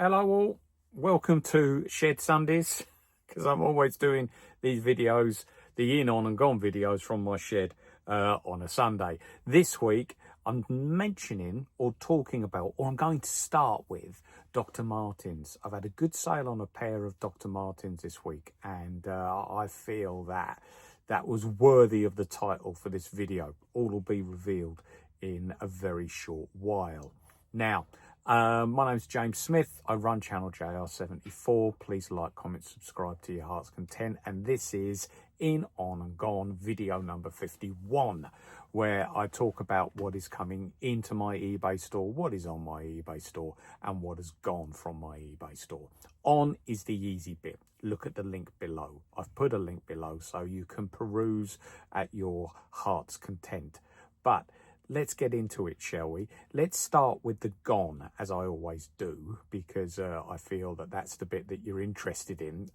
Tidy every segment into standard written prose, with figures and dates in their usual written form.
Hello all, welcome to Shed Sundays, because I'm always doing these videos, the in, on and gone videos from my shed on a Sunday. This week I'm mentioning or talking about, or I'm going to start with Dr. Martens. I've had a good sale on a pair of Dr. Martens this week, and I feel that was worthy of the title for this video. All will be revealed in a very short while. Now, my name's James Smith. I run channel JR74. Please like, comment, subscribe to your heart's content. And this is In, On and Gone video number 51, where I talk about what is coming into my eBay store, what is on my eBay store, and what has gone from my eBay store. On is the easy bit. Look at the link below. I've put a link below so you can peruse at your heart's content. But let's get into it, shall we? Let's start with the gone, as I always do, because I feel that that's the bit that you're interested in.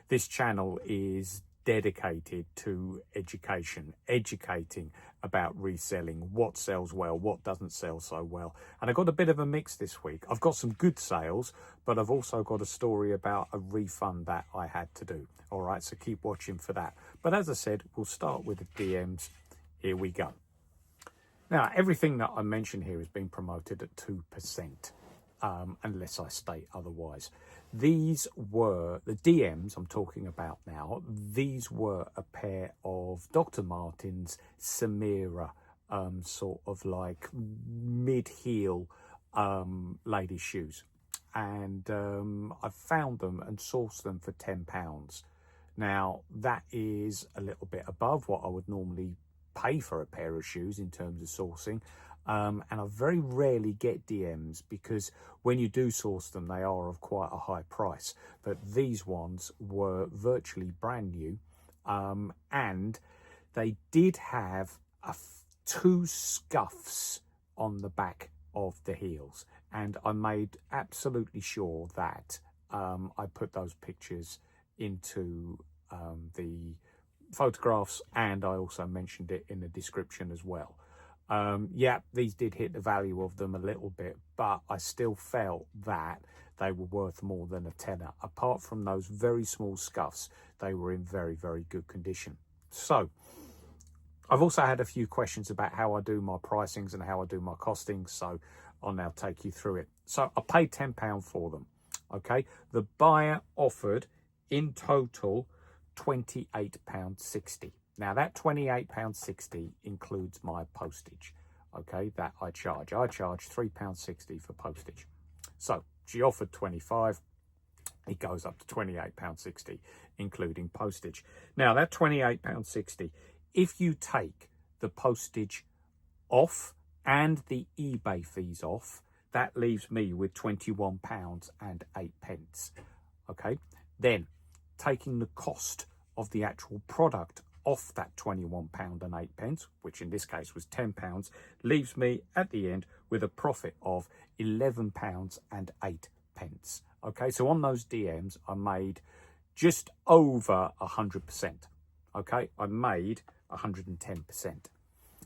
This channel is dedicated to education, educating about reselling, what sells well, what doesn't sell so well. And I got a bit of a mix this week. I've got some good sales, but I've also got a story about a refund that I had to do. All right, so keep watching for that. But as I said, we'll start with the DMs. Here we go. Now, everything that I mention here is being promoted at 2%, unless I state otherwise. These were, the DMs I'm talking about now, these were a pair of Dr. Martens Samira, sort of like mid-heel ladies' shoes. And I found them and sourced them for £10. Now, that is a little bit above what I would normally pay for a pair of shoes in terms of sourcing, and I very rarely get DMs because when you do source them they are of quite a high price, but these ones were virtually brand new, and they did have two scuffs on the back of the heels, and I made absolutely sure that I put those pictures into the photographs, and I also mentioned it in the description as well. Yeah, these did hit the value of them a little bit, but I still felt that they were worth more than a tenner. Apart from those very small scuffs, they were in very, very good condition. So I've also had a few questions about how I do my pricings and how I do my costings, so I'll now take you through it. So I paid £10 for them. Okay, the buyer offered in total £28.60. Now that £28.60 includes my postage, okay, that I charge. I charge £3.60 for postage. So she offered 25, it goes up to £28.60, including postage. Now that £28.60, if you take the postage off and the eBay fees off, that leaves me with £21.08. Okay, then taking the cost of the actual product off that £21.08, which in this case was £10, leaves me at the end with a profit of £11.08. Okay, so on those DMs I made just over 100%. Okay, I made 110%.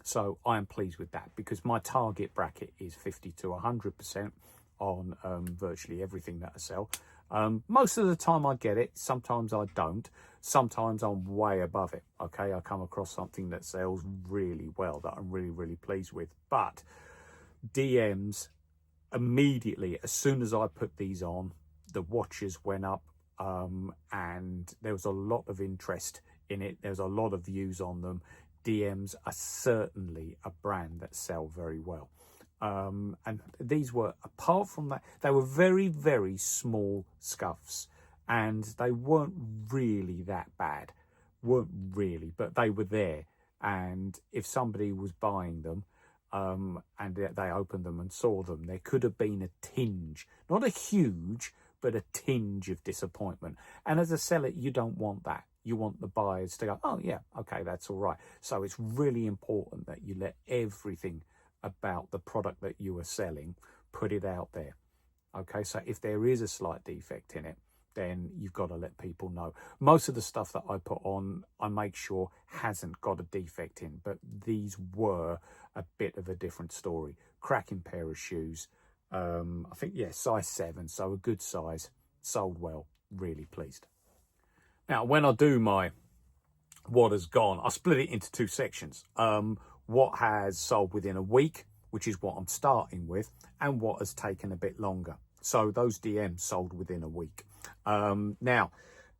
So I am pleased with that because my target bracket is 50 to 100% on virtually everything that I sell. Most of the time I get it, sometimes I don't, sometimes I'm way above it. Okay, I come across something that sells really well that I'm really, really pleased with. But DMs, immediately, as soon as I put these on, the watches went up, and there was a lot of interest in it. There's a lot of views on them. DMs are certainly a brand that sell very well. And these were, apart from that, they were very, very small scuffs, and they weren't really that bad, but they were there. And if somebody was buying them, and they opened them and saw them, there could have been a tinge, not a huge, but a tinge of disappointment. And as a seller, you don't want that. You want the buyers to go, oh yeah, okay, that's all right. So it's really important that you let everything about the product that you are selling, put it out there. Okay, so if there is a slight defect in it, then you've got to let people know. Most of the stuff that I put on, I make sure hasn't got a defect in, but these were a bit of a different story. Cracking pair of shoes, I think, yeah, size 7, so a good size. Sold well, really pleased. Now, when I do my what has gone, I split it into 2 sections. What has sold within a week, which is what I'm starting with, and what has taken a bit longer. So those DMs sold within a week. Now,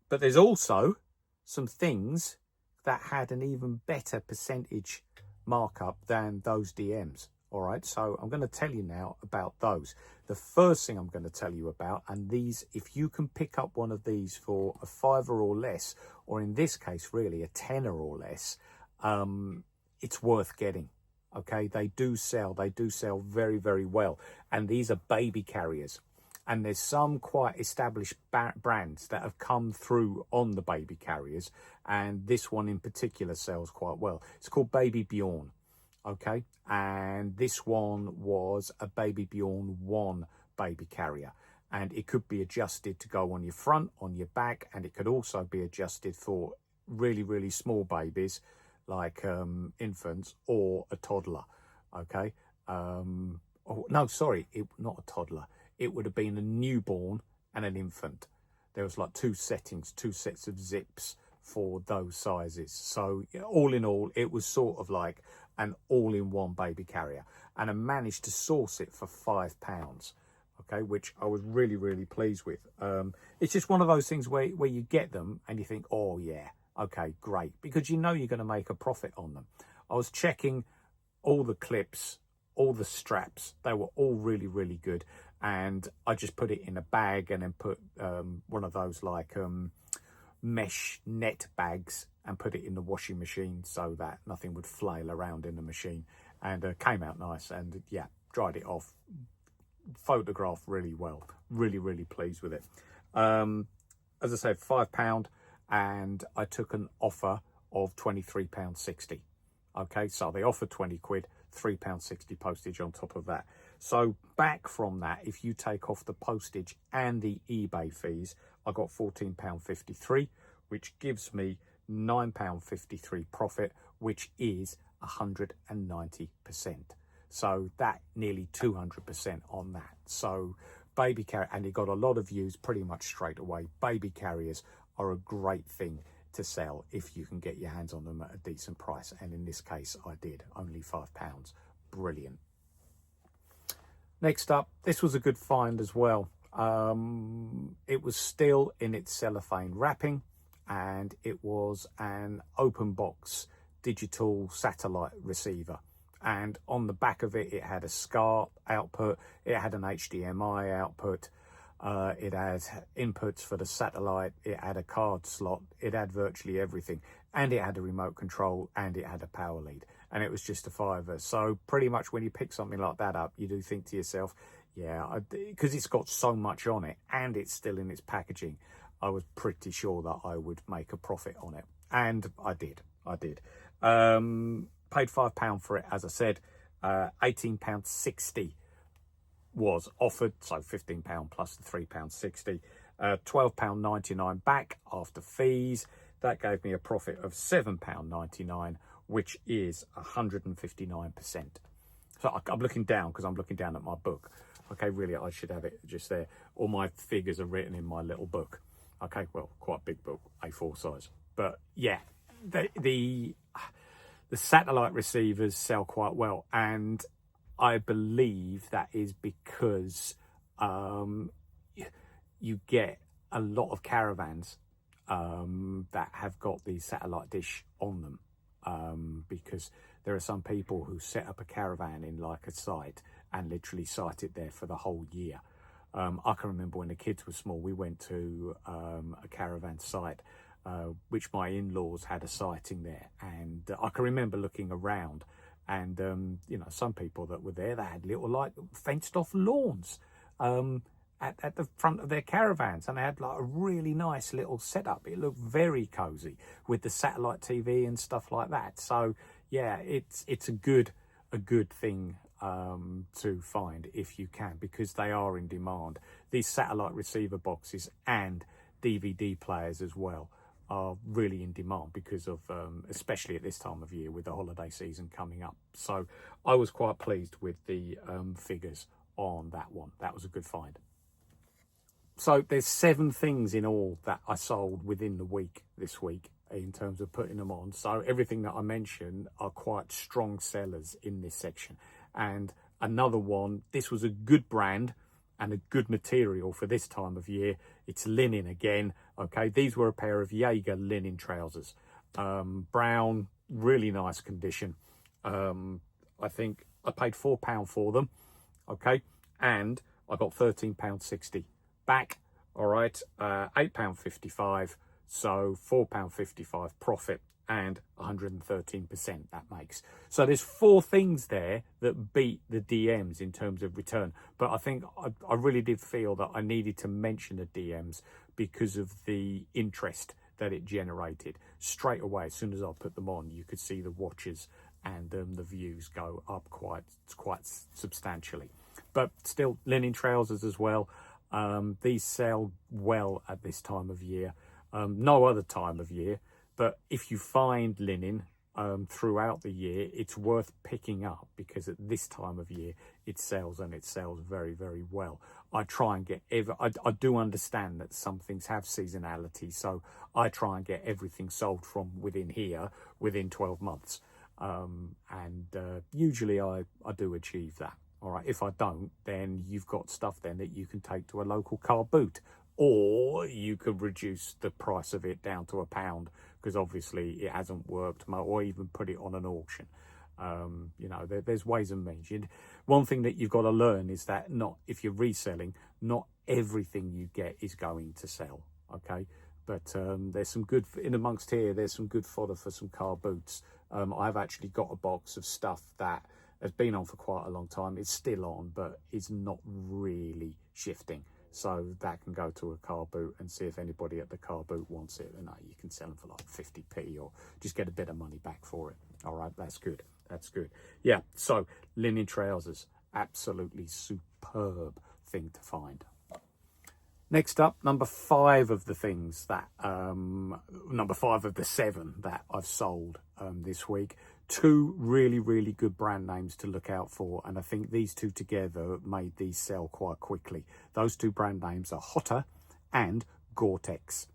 but there's also some things that had an even better percentage markup than those DMs. All right, so I'm going to tell you now about those. The first thing I'm going to tell you about, and these, if you can pick up one of these for a £5 or less, or in this case, really a £10 or less, it's worth getting. Okay, they do sell very, very well. And these are baby carriers. And there's some quite established brands that have come through on the baby carriers. And this one in particular sells quite well. It's called Baby Bjorn. Okay, and this one was a Baby Bjorn 1 baby carrier, and it could be adjusted to go on your front, on your back, and it could also be adjusted for really, really small babies like infants or a toddler. Okay, oh, no, sorry, not a toddler. It would have been a newborn and an infant. There was like 2 settings, 2 sets of zips for those sizes. So all in all, it was sort of like an all-in-one baby carrier, and I managed to source it for £5, okay, which I was really, really pleased with. It's just one of those things where you get them and you think, oh yeah, okay, great, because you know you're going to make a profit on them. I was checking all the clips, all the straps, they were all really, really good, and I just put it in a bag and then put one of those like mesh net bags and put it in the washing machine so that nothing would flail around in the machine, and came out nice. And yeah, dried it off, photographed really well, really, really pleased with it. As I said, £5, and I took an offer of £23.60. Okay, so they offered 20 quid, £3.60 postage on top of that. So back from that, if you take off the postage and the eBay fees, I got £14.53, which gives me £9.53 profit, which is 190%. So that nearly 200% on that. So baby carrier, and it got a lot of views pretty much straight away. Baby carriers are a great thing to sell if you can get your hands on them at a decent price, and in this case I did. Only £5. Brilliant. Next up, this was a good find as well. It was still in its cellophane wrapping, and it was an open box digital satellite receiver, and on the back of it, it had a SCART output, it had an HDMI output, it had inputs for the satellite, it had a card slot, it had virtually everything, and it had a remote control, and it had a power lead, and it was just a £5. So pretty much when you pick something like that up, you do think to yourself, yeah, because it's got so much on it and it's still in its packaging, I was pretty sure that I would make a profit on it, and I did. Paid £5 for it, as I said. £18.60 was offered, so £15 plus the £3.60, £12.99 back after fees. That gave me a profit of £7.99, which is 159%. So I'm looking down because I'm looking down at my book. Okay, really, I should have it just there. All my figures are written in my little book. Okay, well, quite a big book, A4 size. But yeah, the satellite receivers sell quite well, and I believe that is because you get a lot of caravans that have got the satellite dish on them, because there are some people who set up a caravan in like a site and literally site it there for the whole year. I can remember when the kids were small, we went to a caravan site, which my in-laws had a siting there, and I can remember looking around, and you know, some people that were there, they had little like fenced off lawns at the front of their caravans, and they had like a really nice little setup. It looked very cozy with the satellite TV and stuff like that. So yeah, it's a good thing to find if you can, because they are in demand. These satellite receiver boxes and DVD players as well are really in demand because of especially at this time of year with the holiday season coming up. So I was quite pleased with the figures on that one. That was a good find. So there's 7 things in all that I sold within the week this week in terms of putting them on. So everything that I mentioned are quite strong sellers in this section. And another one, this was a good brand and a good material for this time of year. It's linen again. Okay, these were a pair of Jaeger linen trousers. Brown, really nice condition. I think I paid £4 for them. Okay, and I got £13.60 back. All right, £8.55, so £4.55 profit, and 113% that makes. So there's 4 things there that beat the DMs in terms of return. But I think I really did feel that I needed to mention the DMs because of the interest that it generated. Straight away, as soon as I put them on, you could see the watches and the views go up quite substantially. But still, linen trousers as well. These sell well at this time of year. No other time of year, but if you find linen throughout the year, it's worth picking up because at this time of year it sells, and it sells very, very well. I try and get I do understand that some things have seasonality, so I try and get everything sold from within here within 12 months. Usually I do achieve that. All right, if I don't, then you've got stuff then that you can take to a local car boot, or you could reduce the price of it down to £1 because obviously it hasn't worked, or even put it on an auction. You know, there's ways and means. One thing that you've got to learn is that if you're reselling, not everything you get is going to sell. Okay, but there's some good in amongst here. There's some good fodder for some car boots. I've actually got a box of stuff that has been on for quite a long time. It's still on, but it's not really shifting. So that can go to a car boot and see if anybody at the car boot wants it. And you can sell them for like 50p or just get a bit of money back for it. All right, that's good. That's good. Yeah, so linen trousers, absolutely superb thing to find. Next up, number 5 of the things that, number 5 of the 7 that I've sold this week. 2 really, really good brand names to look out for. And I think these 2 together made these sell quite quickly. Those 2 brand names are Hotter and Gore-Tex.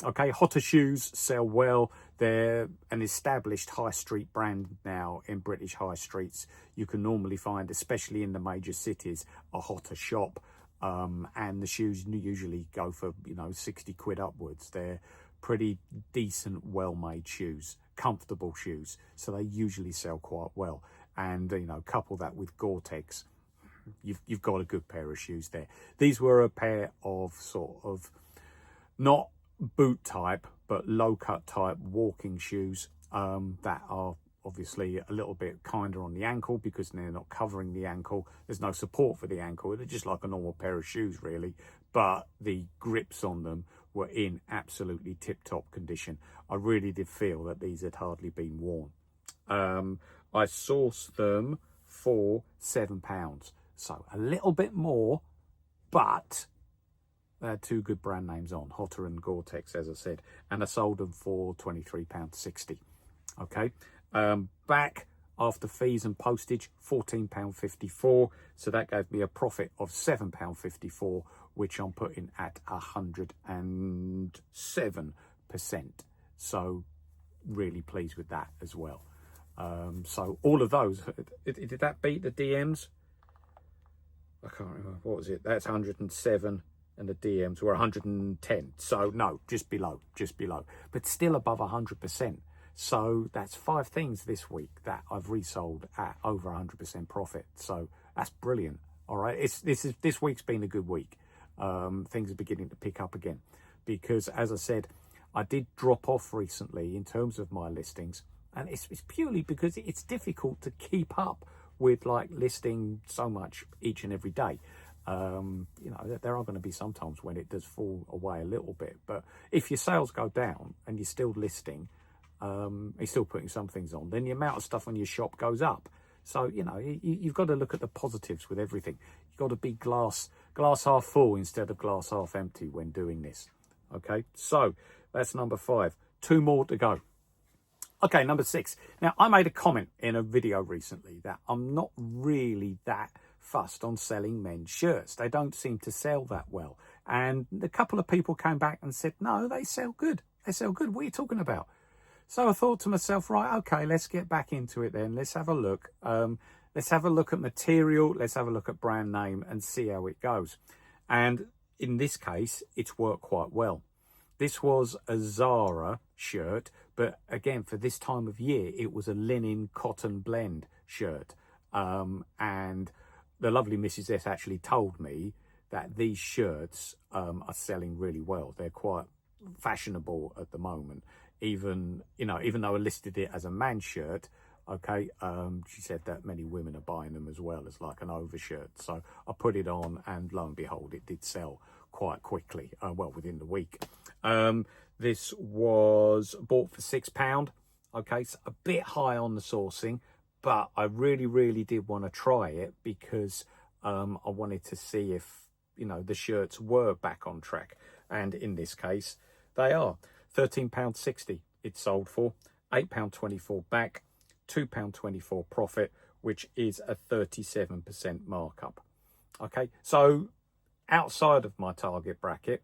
Okay, Hotter shoes sell well. They're an established high street brand now in British high streets. You can normally find, especially in the major cities, a Hotter shop. And the shoes usually go for, 60 quid upwards. They're pretty decent, well-made shoes, comfortable shoes. So they usually sell quite well. And, couple that with Gore-Tex, you've got a good pair of shoes there. These were a pair of sort of not boot type, but low cut type walking shoes that are obviously a little bit kinder on the ankle because they're not covering the ankle. There's no support for the ankle. They're just like a normal pair of shoes, really. But the grips on them were in absolutely tip-top condition. I really did feel that these had hardly been worn. I sourced them for £7. So a little bit more, but they had 2 good brand names on, Hotter and Gore-Tex, as I said. And I sold them for £23.60. Okay. Back after fees and postage, £14.54. So that gave me a profit of £7.54, which I'm putting at 107%. So really pleased with that as well. So all of those, did that beat the DMs? I can't remember. What was it? That's 107. And the DMs were 110. So no, just below. But still above 100%. So that's 5 things this week that I've resold at over 100% profit. So that's brilliant. All right, this week's been a good week. Things are beginning to pick up again because, as I said, I did drop off recently in terms of my listings, and it's purely because it's difficult to keep up with like listing so much each and every day. There are going to be some times when it does fall away a little bit, but if your sales go down and you're still listing, you're still putting some things on, then the amount of stuff on your shop goes up. So, you've got to look at the positives with everything. You've got to be glass half full instead of glass half empty when doing this. Okay, so that's number 5. 2 more to go. Okay, number 6. Now, I made a comment in a video recently that I'm not really that fussed on selling men's shirts. They don't seem to sell that well. And a couple of people came back and said, no, they sell good. They sell good. What are you talking about? So I thought to myself, right, okay, let's get back into it then. Let's have a look. Let's have a look at material. Let's have a look at brand name and see how it goes. And in this case, it's worked quite well. This was a Zara shirt, but again, for this time of year, it was a linen cotton blend shirt. And the lovely Mrs. S actually told me that these shirts are selling really well. They're quite fashionable at the moment. Even though I listed it as a man's shirt, okay, she said that many women are buying them as well as like an overshirt. So I put it on, and lo and behold, it did sell quite quickly, well, within the week. This was bought for £6. Okay, so a bit high on the sourcing, but I really did want to try it because I wanted to see if, the shirts were back on track. And in this case, they are. £13.60 it sold for, £8.24 back, £2.24 profit, which is a 37% markup. Okay, so outside of my target bracket,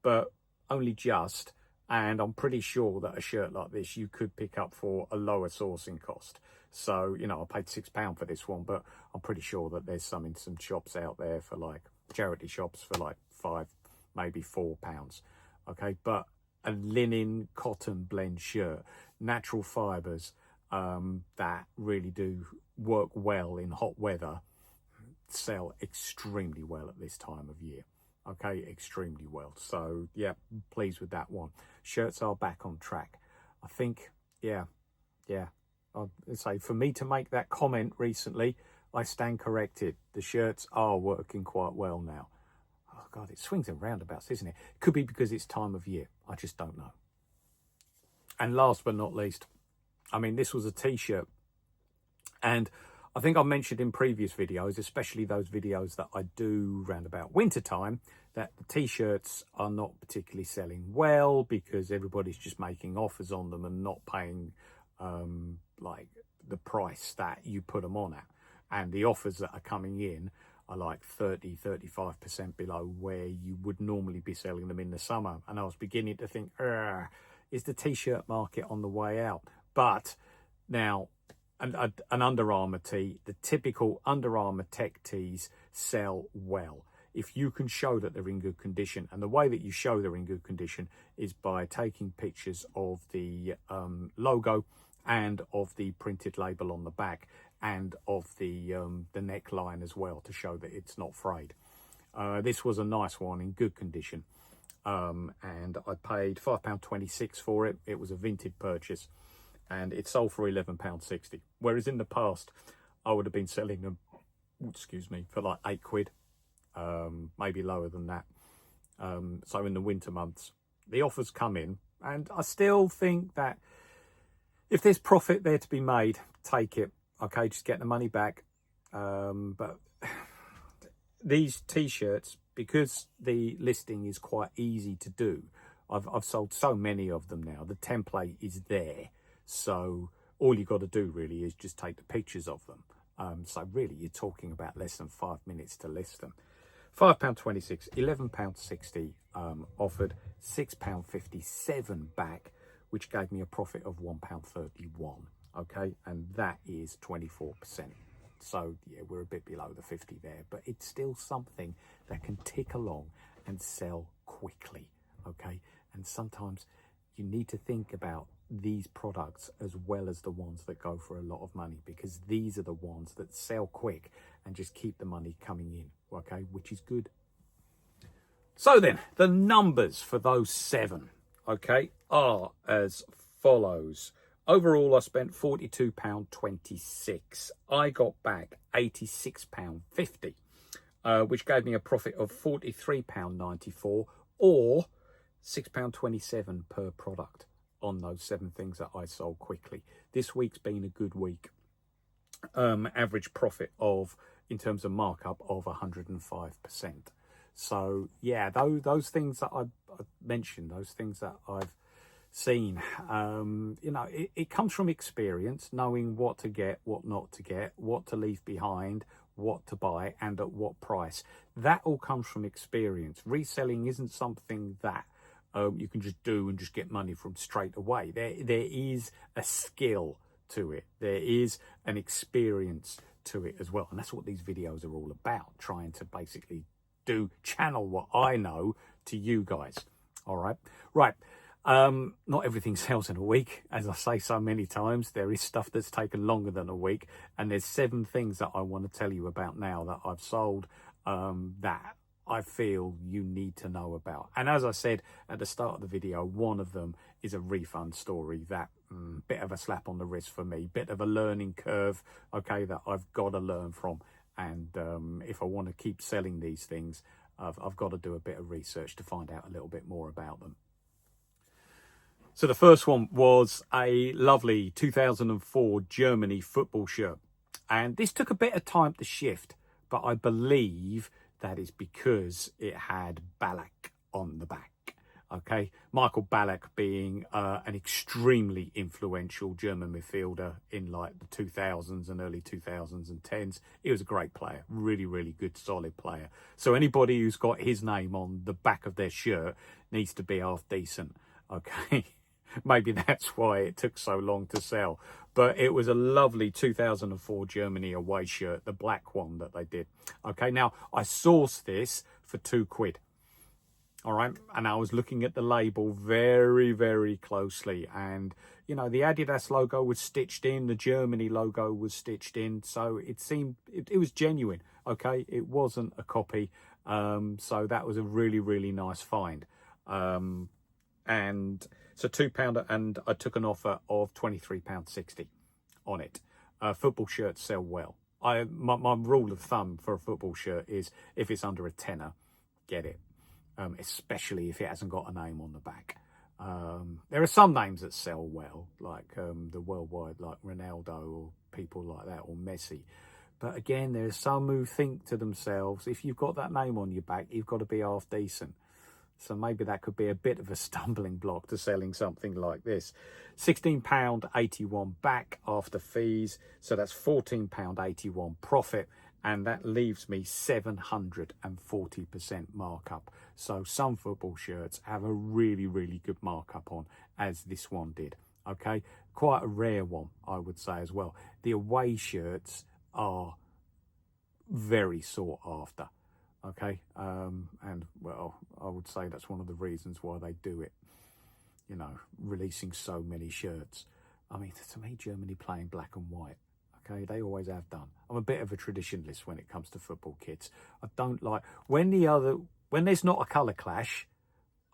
but only just. And I'm pretty sure that a shirt like this you could pick up for a lower sourcing cost. So, I paid £6 for this one, but I'm pretty sure that there's some in some shops out there for like charity shops for like £5, maybe £4. Okay, but a linen cotton blend shirt, natural fibers that really do work well in hot weather, sell extremely well at this time of year. Okay, extremely well. So yeah, pleased with that one. Shirts are back on track. I think, yeah. I'd say for me to make that comment recently, I stand corrected. The shirts are working quite well now. Oh God, it swings and roundabouts, isn't it? Could be because it's time of year. I just don't know. And last but not least, this was a t-shirt. And I think I mentioned in previous videos, especially those videos that I do round about winter time, that the t-shirts are not particularly selling well because everybody's just making offers on them and not paying like the price that you put them on at. And the offers that are coming in are like 30-35% below where you would normally be selling them in the summer. And I was beginning to think, is the t-shirt market on the way out? But now, an Under Armour tee, the typical Under Armour tech tees sell well. If you can show that they're in good condition, and the way that you show they're in good condition is by taking pictures of the logo and of the printed label on the back and of the neckline as well to show that it's not frayed. This was a nice one in good condition. And I paid £5.26 for it. It was a vintage purchase. And it sold for £11.60. Whereas in the past, I would have been selling them, for like £8, maybe lower than that. So in the winter months, the offers come in. And I still think that if there's profit there to be made, take it. Okay, just get the money back. But these t-shirts, because the listing is quite easy to do, I've sold so many of them now. The template is there. So all you got to do really is just take the pictures of them. So really you're talking about less than 5 minutes to list them. £5.26, £11.60 offered, £6.57 back, which gave me a profit of £1.31. Okay, and that is 24%. So yeah, we're a bit below the 50 there, but it's still something that can tick along and sell quickly. Okay, and sometimes you need to think about these products as well as the ones that go for a lot of money, because these are the ones that sell quick and just keep the money coming in, okay, which is good. So then, the numbers for those 7, okay, are as follows. Overall, I spent £42.26. I got back £86.50, which gave me a profit of £43.94 or £6.27 per product on those 7 things that I sold quickly. This week's been a good week. Average profit of, in terms of markup, of 105%. So yeah, those things that I mentioned, those things that I've seen, it comes from experience, knowing what to get, what not to get, what to leave behind, what to buy and at what price. That all comes from experience. Reselling isn't something that you can just do and just get money from straight away. There is a skill to it. There is an experience to it as well. And that's what these videos are all about, trying to basically channel what I know to you guys. All right. Right. Not everything sells in a week. As I say so many times, there is stuff that's taken longer than a week. And there's 7 things that I want to tell you about now that I've sold that I feel you need to know about. And as I said at the start of the video, one of them is a refund story. That bit of a slap on the wrist for me, bit of a learning curve, okay, that I've got to learn from. And if I want to keep selling these things, I've got to do a bit of research to find out a little bit more about them. So the first one was a lovely 2004 Germany football shirt. And this took a bit of time to shift, but I believe that is because it had Ballack on the back. Okay, Michael Ballack being an extremely influential German midfielder in like the 2000s and early 2010s. He was a great player, really, really good, solid player. So anybody who's got his name on the back of their shirt needs to be half decent. Okay, maybe that's why it took so long to sell. But it was a lovely 2004 Germany away shirt, the black one that they did. Okay, now I sourced this for £2. All right, and I was looking at the label very, very closely, and you know, the Adidas logo was stitched in, the Germany logo was stitched in, so it seemed it was genuine. Okay, it wasn't a copy, so that was a really, really nice find. And so £2, and I took an offer of £23.60 on it. Football shirts sell well. My rule of thumb for a football shirt is if it's under a tenner, get it. Especially if it hasn't got a name on the back. There are some names that sell well, like the worldwide, like Ronaldo or people like that, or Messi. But again, there's some who think to themselves, if you've got that name on your back, you've got to be half decent. So maybe that could be a bit of a stumbling block to selling something like this. £16.81 back after fees. So that's £14.81 profit. And that leaves me 740% markup. So some football shirts have a really, really good markup on, as this one did. Okay, quite a rare one, I would say as well. The away shirts are very sought after. Okay, and well, I would say that's one of the reasons why they do it. You know, releasing so many shirts. I mean, to me, Germany playing black and white. Okay, they always have done. I'm a bit of a traditionalist when it comes to football kits. I don't like when there's not a colour clash.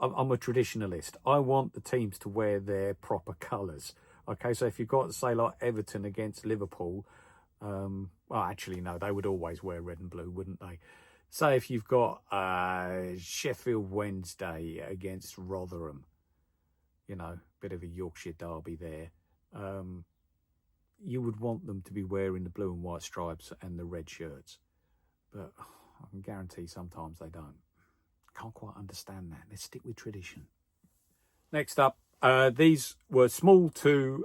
I'm a traditionalist. I want the teams to wear their proper colours. Okay, so if you've got, say, like Everton against Liverpool, well, actually, no, they would always wear red and blue, wouldn't they? Say if you've got Sheffield Wednesday against Rotherham, you know, bit of a Yorkshire derby there. You would want them to be wearing the blue and white stripes and the red shirts. But I can guarantee sometimes they don't. Can't quite understand that. Let's stick with tradition. Next up, these were small to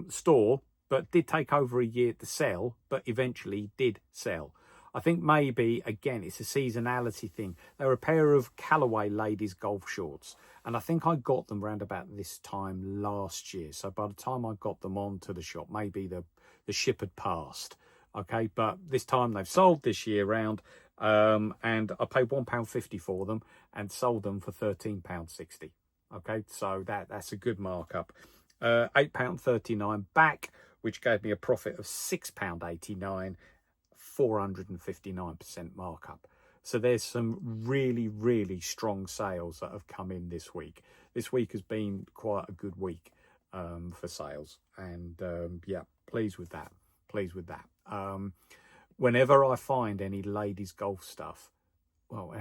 store, but did take over a year to sell, but eventually did sell. I think maybe, again, it's a seasonality thing. They were a pair of Callaway ladies golf shorts. And I think I got them around about this time last year. So by the time I got them onto the shop, maybe the ship had passed. Okay, but this time they've sold this year round. And I paid £1.50 for them and sold them for £13.60. Okay, so that's a good markup. £8.39 back, which gave me a profit of £6.89. 459% markup. So there's some really, really strong sales that have come in this week. This week has been quite a good week for sales, and yeah, pleased with that. Whenever I find any ladies golf stuff, well,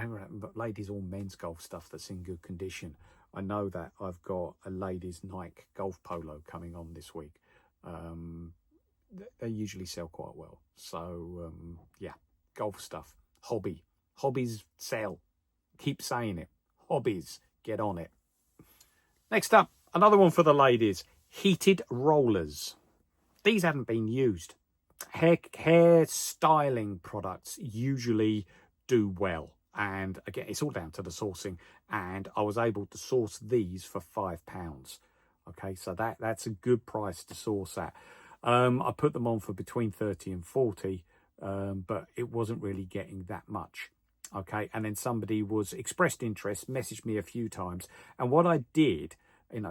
ladies or men's golf stuff that's in good condition, I know that I've got a ladies Nike golf polo coming on this week. They usually sell quite well. So yeah, golf stuff, hobbies sell. Keep saying it. Hobbies, get on it. Next up, another one for the ladies, heated rollers. These haven't been used. hair styling products usually do well. And again, it's all down to the sourcing. And I was able to source these for £5. Okay, so that's a good price to source at. I put them on for between 30 and 40, but it wasn't really getting that much. Okay, and then somebody was expressed interest, messaged me a few times. And what I did,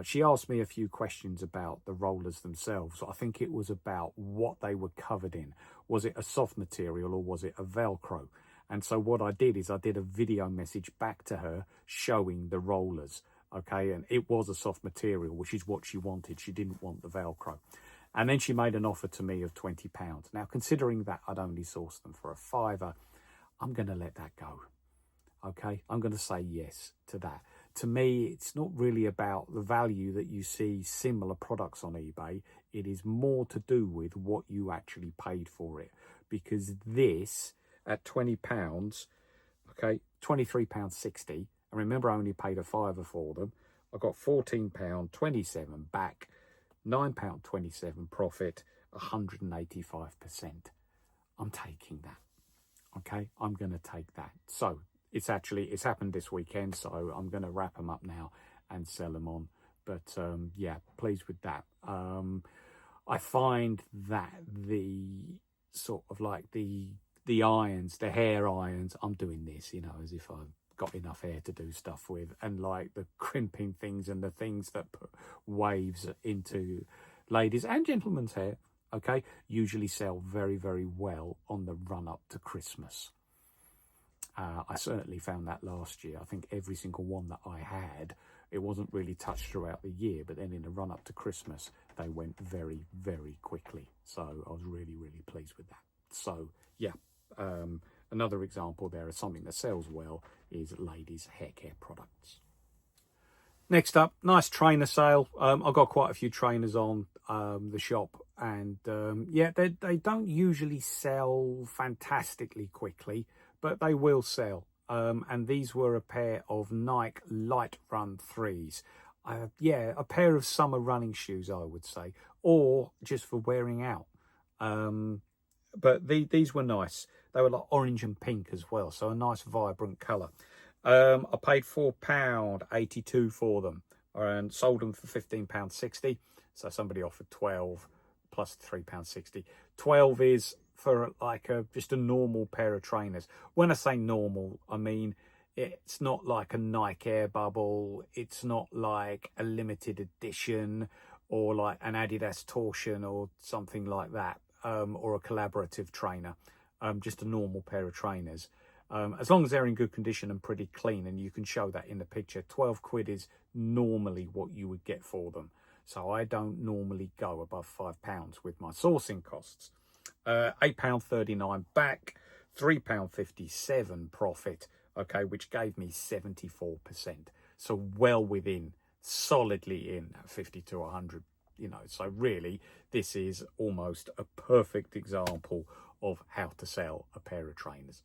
she asked me a few questions about the rollers themselves. I think it was about what they were covered in. Was it a soft material or was it a Velcro? And so what I did is I did a video message back to her showing the rollers. Okay, and it was a soft material, which is what she wanted. She didn't want the Velcro. And then she made an offer to me of £20. Now, considering that I'd only sourced them for a £5, I'm going to let that go. Okay, I'm going to say yes to that. To me, it's not really about the value that you see similar products on eBay. It is more to do with what you actually paid for it. Because this, at £20, okay, £23.60. And remember, I only paid a £5 for them. I got £14.27 back, £9.27 profit, 185%. I'm taking that. Okay, I'm going to take that. So it's happened this weekend, so I'm going to wrap them up now and sell them on. But yeah, pleased with that. I find that the sort of like the irons, the hair irons, I'm doing this, as if I've got enough hair to do stuff with, and like the crimping things and the things that put waves into ladies and gentlemen's hair, okay, usually sell very, very well on the run up to Christmas. I certainly found that last year. I think every single one that I had, it wasn't really touched throughout the year, but then in the run up to Christmas, they went very, very quickly. So I was really, really pleased with that. So yeah, another example there of something that sells well is ladies' hair care products. Next up, nice trainer sale. I've got quite a few trainers on the shop, and yeah, they don't usually sell fantastically quickly, but they will sell. And these were a pair of Nike Light Run 3s. Yeah, a pair of summer running shoes, I would say, or just for wearing out. But these were nice. They were like orange and pink as well, so a nice vibrant colour. I paid £4.82 for them and sold them for £15.60. So somebody offered 12 plus £3.60. 12 is for like just a normal pair of trainers. When I say normal, I mean it's not like a Nike Air Bubble. It's not like a limited edition or like an Adidas Torsion or something like that, or a collaborative trainer. Just a normal pair of trainers. As long as they're in good condition and pretty clean, and you can show that in the picture, 12 quid is normally what you would get for them. So I don't normally go above £5 with my sourcing costs. £8.39 back, £3.57 profit, okay, which gave me 74%. So well within, solidly in 50 to 100, so really this is almost a perfect example of how to sell a pair of trainers.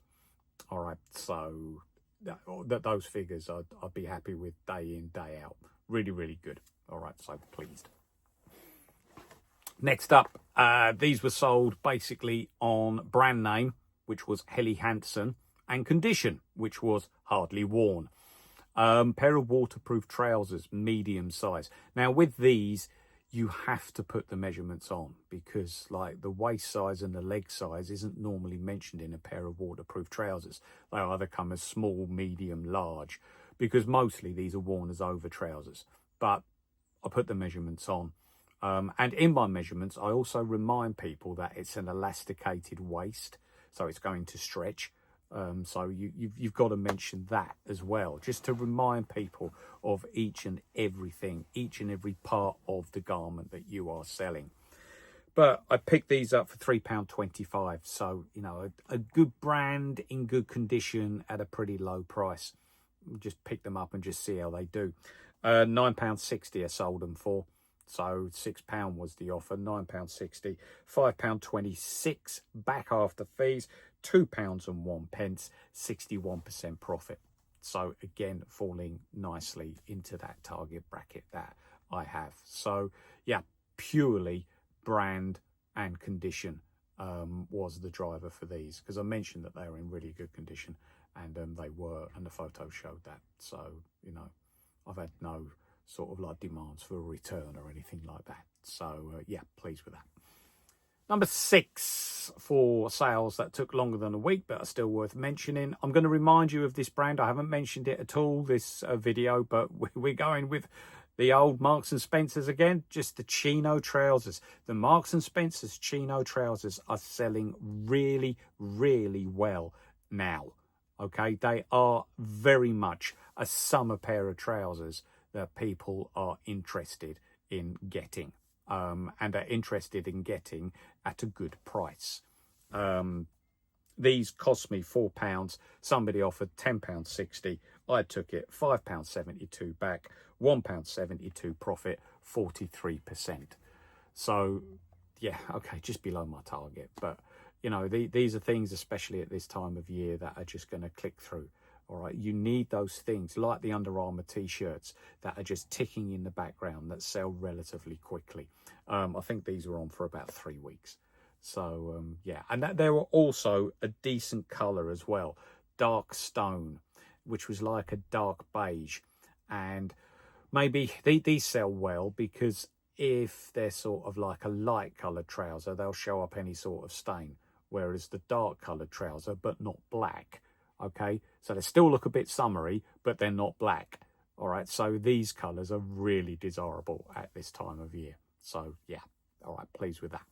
All right, so those figures I'd be happy with day in, day out. Really, really good. All right, so pleased. Next up, these were sold basically on brand name, which was Helly Hansen, and condition, which was hardly worn. Pair of waterproof trousers, medium size. Now with these, you have to put the measurements on, because like the waist size and the leg size isn't normally mentioned in a pair of waterproof trousers. They either come as small, medium, large, because mostly these are worn as over trousers. But I put the measurements on. And in my measurements, I also remind people that it's an elasticated waist, so it's going to stretch. So you've got to mention that as well, just to remind people of each and everything, each and every part of the garment that you are selling. But I picked these up for £3.25. So, a good brand in good condition at a pretty low price. Just pick them up and just see how they do. £9.60 I sold them for. So £6 was the offer, £9.60, £5.26 back after fees, £2.01, 61% profit. So again, falling nicely into that target bracket that I have. So yeah, purely brand and condition was the driver for these, because I mentioned that they were in really good condition, and they were, and the photos showed that. So, you know, I've had no sort of like demands for a return or anything like that. So yeah, pleased with that. Number 6 for sales that took longer than a week but are still worth mentioning. I'm going to remind you of this brand. I haven't mentioned it at all this video, but we're going with the old Marks and Spencers again, just the Chino Trousers. The Marks and Spencers Chino Trousers are selling really, really well now. Okay, they are very much a summer pair of trousers that people are interested in getting. And are interested in getting at a good price. These cost me £4. Somebody offered £10.60. I took it, £5.72 back, £1.72 profit, 43%. So, yeah, okay, just below my target. But, you know, these are things, especially at this time of year, that are just going to click through. All right, you need those things like the Under Armour T-shirts that are just ticking in the background that sell relatively quickly. I think these were on for about 3 weeks. So, yeah, and they were also a decent colour as well. Dark stone, which was like a dark beige. And maybe these sell well because if they're sort of like a light coloured trouser, they'll show up any sort of stain. Whereas the dark coloured trouser, but not black, okay, so they still look a bit summery, but they're not black. All right, so these colours are really desirable at this time of year. So yeah, all right, pleased with that.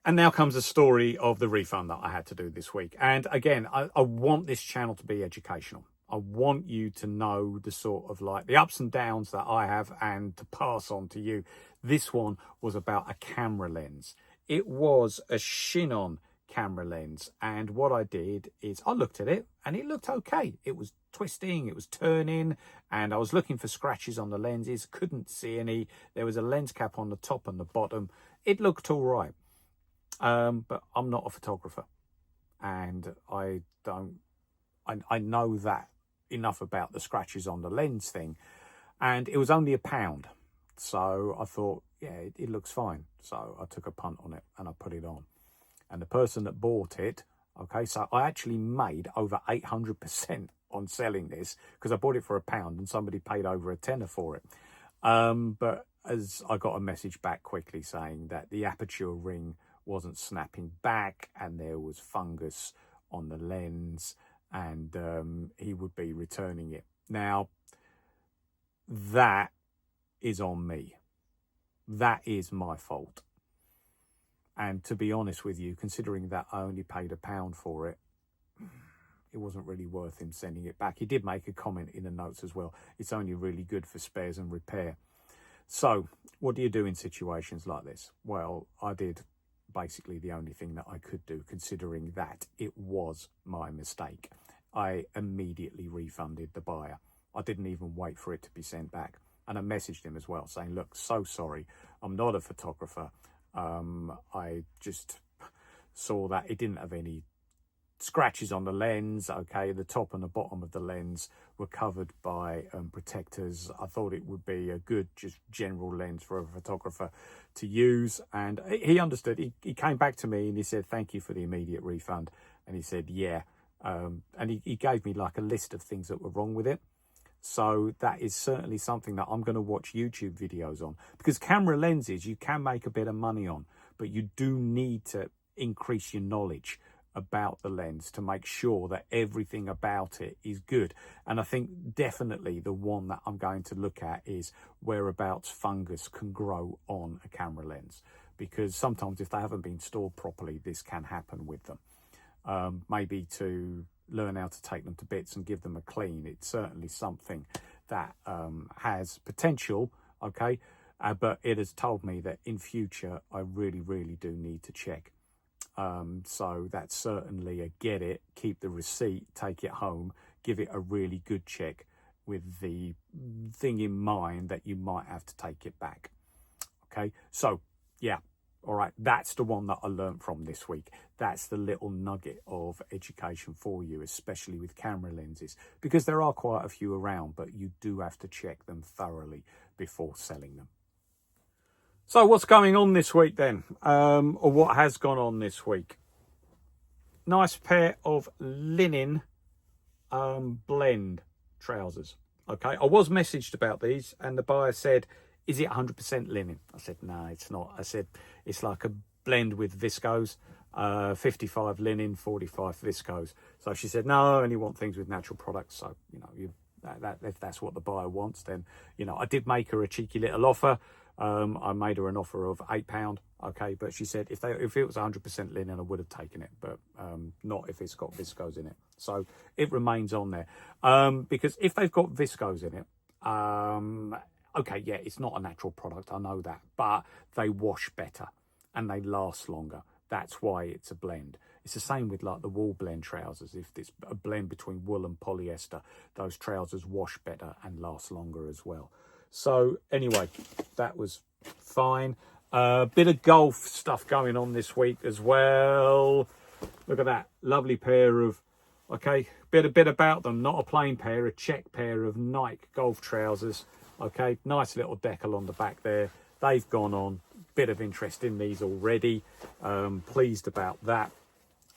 And now comes the story of the refund that I had to do this week. And again, I want this channel to be educational. I want you to know the sort of like the ups and downs that I have and to pass on to you. This one was about a camera lens. It was a Chino camera lens, and what I did is I looked at it and it looked okay. It was twisting, it was turning, and I was looking for scratches on the lenses, couldn't see any. There was a lens cap on the top and the bottom. It looked all right, but I'm not a photographer, and I know that enough about the scratches on the lens thing, and it was only £1, so I thought, yeah, it looks fine. So I took a punt on it and I put it on. And the person that bought it, okay, so I actually made over 800% on selling this because I bought it for £1 and somebody paid over a tenner for it. But as I got a message back quickly saying that the aperture ring wasn't snapping back and there was fungus on the lens, and he would be returning it. Now, that is on me. That is my fault. And to be honest with you, considering that I only paid £1 for it, it wasn't really worth him sending it back. He did make a comment in the notes as well. It's only really good for spares and repair. So what do you do in situations like this? Well, I did basically the only thing that I could do, considering that it was my mistake. I immediately refunded the buyer. I didn't even wait for it to be sent back. And I messaged him as well saying, look, so sorry, I'm not a photographer. I just saw that it didn't have any scratches on the lens. Okay, the top and the bottom of the lens were covered by protectors. I thought it would be a good just general lens for a photographer to use, and he understood. He came back to me and he said, thank you for the immediate refund. And he said, yeah, and he gave me like a list of things that were wrong with it. So that is certainly something that I'm going to watch YouTube videos on, because camera lenses you can make a bit of money on, but you do need to increase your knowledge about the lens to make sure that everything about it is good. And I think definitely the one that I'm going to look at is whereabouts fungus can grow on a camera lens, because sometimes if they haven't been stored properly, this can happen with them. Maybe to learn how to take them to bits and give them a clean. It's certainly something that has potential, okay, but it has told me that in future I really do need to check. So that's certainly a get it, keep the receipt, take it home, give it a really good check with the thing in mind that you might have to take it back. Okay, so yeah, all right, that's the one that I learned from this week. That's the little nugget of education for you, especially with camera lenses, because there are quite a few around, but you do have to check them thoroughly before selling them. So what's going on this week then? Or what has gone on this week? Nice pair of linen blend trousers. Okay, I was messaged about these and the buyer said, is it 100% linen? I said, no, it's not. I said, it's like a blend with viscose, 55 linen, 45 viscose. So she said, no, I only want things with natural products. So, you know, if that's what the buyer wants, then, you know, I did make her a cheeky little offer. I made her an offer of £8. Okay, but she said if it was 100% linen, I would have taken it, but not if it's got viscose in it. So it remains on there, because if they've got viscose in it, okay, yeah, it's not a natural product, I know that, but they wash better and they last longer. That's why it's a blend. It's the same with like the wool blend trousers. If it's a blend between wool and polyester, those trousers wash better and last longer as well. So anyway, that was fine. Bit of golf stuff going on this week as well. Look at that lovely pair of, okay, bit about them. Not a plain pair, a check pair of Nike golf trousers. Okay, nice little decal on the back there. They've gone on. Bit of interest in these already. Pleased about that.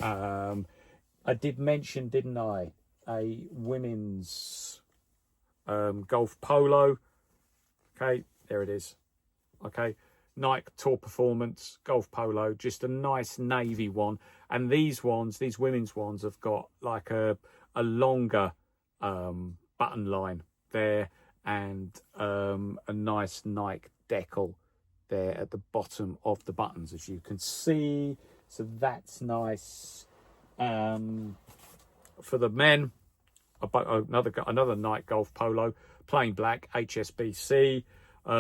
I did mention, didn't I, a women's golf polo. Okay, there it is. Okay, Nike Tour Performance golf polo, just a nice navy one. And these ones, these women's ones, have got like a longer button line there, and a nice Nike decal there at the bottom of the buttons, as you can see. So that's nice. For the men, another Nike golf polo, plain black, HSBC.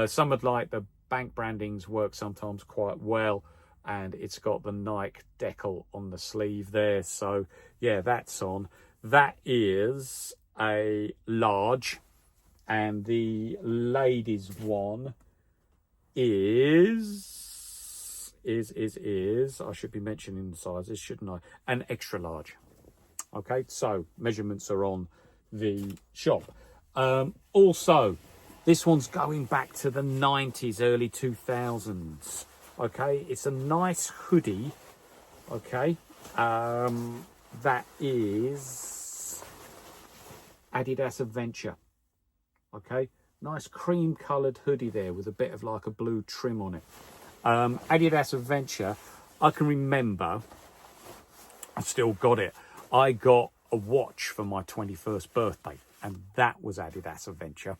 Some would like the bank brandings work sometimes quite well, and it's got the Nike decal on the sleeve there. So yeah, that's on. That is a large, and the ladies one is I should be mentioning the sizes, shouldn't I? An extra large. Okay, so measurements are on the shop. Also, this one's going back to the 90s, early 2000s. Okay, it's a nice hoodie. Okay, that is Adidas Adventure. Okay, nice cream coloured hoodie there with a bit of like a blue trim on it. Adidas Adventure, I can remember, I've still got it. I got a watch for my 21st birthday, and that was Adidas Adventure,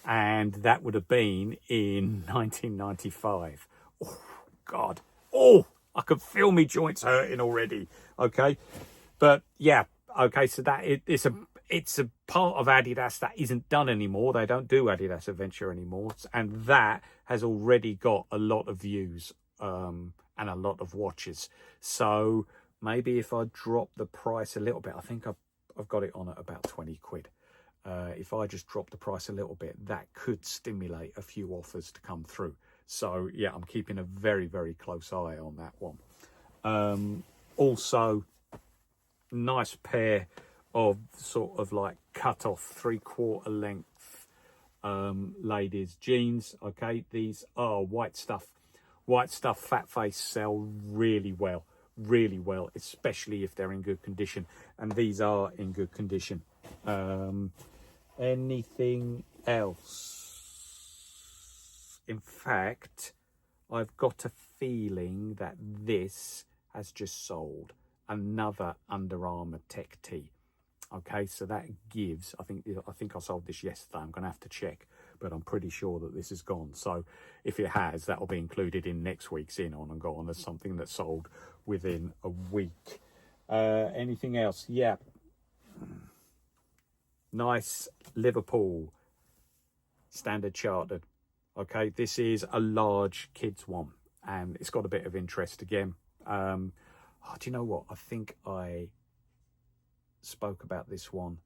and that would have been in 1995. Oh God, oh, I could feel me joints hurting already. Okay, but yeah, okay, so that it's a part of Adidas that isn't done anymore. They don't do Adidas Adventure anymore, and that has already got a lot of views and a lot of watches. So maybe if I drop the price a little bit, I think I've got it on at about 20 quid. If I just drop the price a little bit, that could stimulate a few offers to come through. So yeah, I'm keeping a very, very close eye on that one. Also, nice pair of sort of like cut off 3/4 length ladies jeans. Okay, these are white stuff fat face sell really well, especially if they're in good condition, and these are in good condition. Anything else? In fact, I've got a feeling that this has just sold, another Under Armour Tech Tee. Okay, so that gives, I think I sold this yesterday. I'm going to have to check, but I'm pretty sure that this is gone. So if it has, that'll be included in next week's In On and Gone as something that sold within a week. Anything else? Yeah. Nice Liverpool Standard Chartered. Okay, this is a large kids one, and it's got a bit of interest again. Do you know what? I think I spoke about this one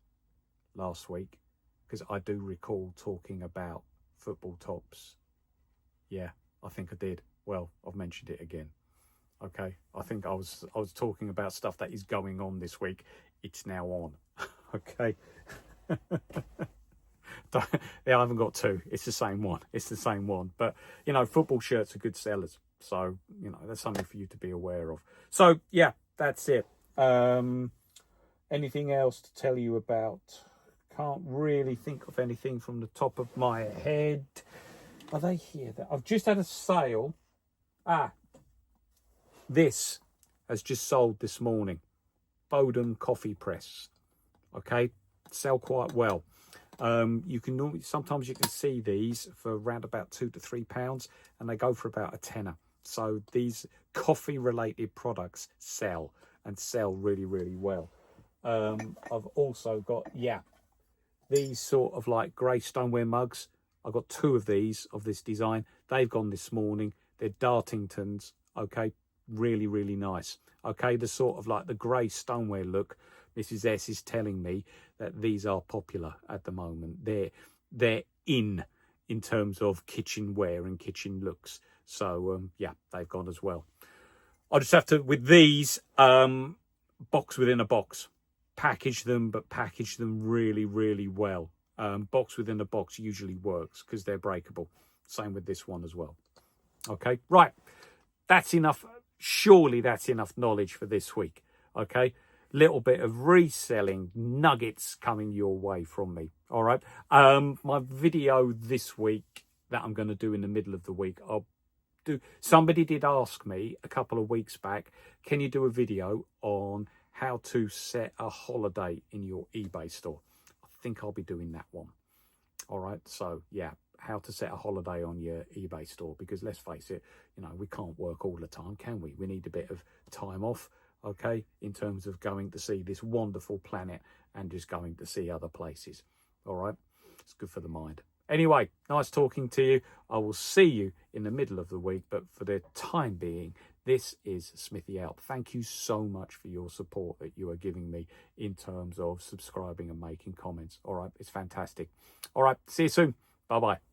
last week, because I do recall talking about football tops. Yeah, I think I did. Well, I've mentioned it again. Okay, I think I was talking about stuff that is going on this week. It's now on. Okay. Yeah, I haven't got two. It's the same one. It's the same one. But, you know, football shirts are good sellers. So, you know, that's something for you to be aware of. So, yeah, that's it. Anything else to tell you about? Can't really think of anything from the top of my head. Are they here? I've just had a sale. This has just sold this morning. Bowden coffee press. Okay, sell quite well. You can normally, sometimes you can see these for around about £2 to £3, and they go for about a tenner. So these coffee related products sell and sell really, really well. I've also got, these sort of like grey stoneware mugs. I've got two of these of this design. They've gone this morning. They're Dartingtons. Okay, really, really nice. Okay, the sort of like the grey stoneware look. Mrs. S is telling me that these are popular at the moment. They're in terms of kitchenware and kitchen looks. So yeah, they've gone as well. I'll just have to, with these, box within a box. Package them, but package them really, really well. Box within a box usually works because they're breakable. Same with this one as well. Okay, right. That's enough. Surely that's enough knowledge for this week. Okay, little bit of reselling nuggets coming your way from me. All right. My video this week that I'm going to do in the middle of the week, somebody did ask me a couple of weeks back, can you do a video on how to set a holiday in your eBay store? I think I'll be doing that one. All right. So yeah, how to set a holiday on your eBay store, because let's face it, you know, we can't work all the time, can we? We need a bit of time off, okay, in terms of going to see this wonderful planet and just going to see other places. All right. It's good for the mind. Anyway, nice talking to you. I will see you in the middle of the week, but for the time being, this is Smithy out. Thank you so much for your support that you are giving me in terms of subscribing and making comments. All right, it's fantastic. All right, see you soon. Bye-bye.